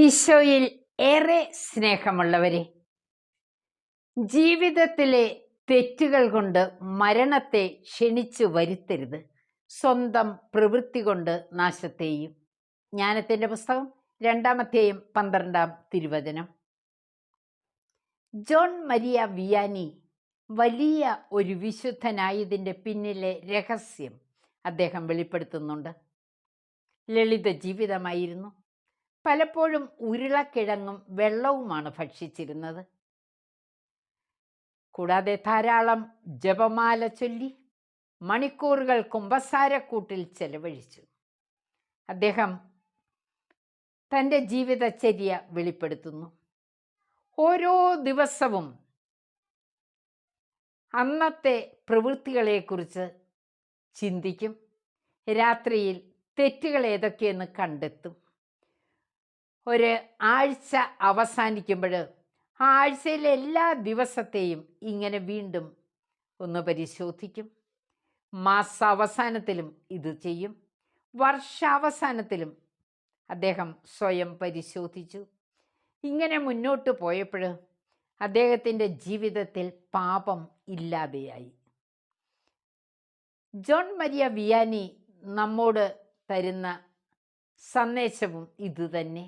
ഈശോയിൽ ഏറെ സ്നേഹമുള്ളവരെ, ജീവിതത്തിലെ തെറ്റുകൾ കൊണ്ട് മരണത്തെ ക്ഷണിച്ചു വരുത്തരുത്, സ്വന്തം പ്രവൃത്തി കൊണ്ട് നാശത്തെയും. ജ്ഞാനത്തിൻ്റെ പുസ്തകം 2-ാം അധ്യായം 12-ാം തിരുവചനം. ജോൺ മരിയ വിയാനി വലിയ ഒരു വിശുദ്ധനായതിൻ്റെ പിന്നിലെ രഹസ്യം അദ്ദേഹം വെളിപ്പെടുത്തുന്നുണ്ട്. ലളിത ജീവിതമായിരുന്നു. പലപ്പോഴും ഉരുളക്കിഴങ്ങും വെള്ളവുമാണ് ഭക്ഷിച്ചിരുന്നത്. കൂടാതെ ധാരാളം ജപമാല ചൊല്ലി മണിക്കൂറുകൾ കുമ്പസാരക്കൂട്ടിൽ ചെലവഴിച്ചു. അദ്ദേഹം തൻ്റെ ജീവിതചര്യ വെളിപ്പെടുത്തുന്നു. ഓരോ ദിവസവും അന്നത്തെ പ്രവൃത്തികളെക്കുറിച്ച് ചിന്തിക്കും. രാത്രിയിൽ തെറ്റുകൾ ഏതൊക്കെയെന്ന് കണ്ടെത്തും. ഒരു ആഴ്ച അവസാനിക്കുമ്പോൾ ആ ആഴ്ചയിലെ എല്ലാ ദിവസത്തെയും ഇങ്ങനെ വീണ്ടും ഒന്ന് പരിശോധിക്കും. മാസാവസാനത്തിലും ഇത് ചെയ്യും. വർഷാവസാനത്തിലും അദ്ദേഹം സ്വയം പരിശോധിച്ചു. ഇങ്ങനെ മുന്നോട്ട് പോയപ്പോൾ അദ്ദേഹത്തിൻ്റെ ജീവിതത്തിൽ പാപം ഇല്ലാതെയായി. ജോൺ മരിയ വിയാനി നമ്മോട് തരുന്ന സന്ദേശവും ഇതുതന്നെ.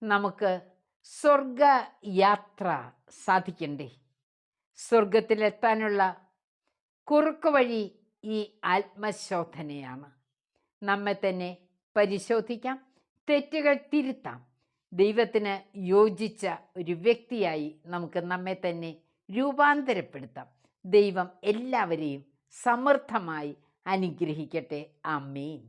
നമുക്ക് സ്വർഗയാത്ര സാധിക്കണ്ടേ? സ്വർഗത്തിലെത്താനുള്ള കുറുക്ക് വഴി ഈ ആത്മശോധനയാണ്. നമ്മെ തന്നെ പരിശോധിക്കാം, തെറ്റുകൾ തിരുത്താം. ദൈവത്തിന് യോജിച്ച ഒരു വ്യക്തിയായി നമുക്ക് നമ്മെ തന്നെ രൂപാന്തരപ്പെടുത്താം. ദൈവം എല്ലാവരെയും സമൃദ്ധമായി അനുഗ്രഹിക്കട്ടെ. ആമേൻ.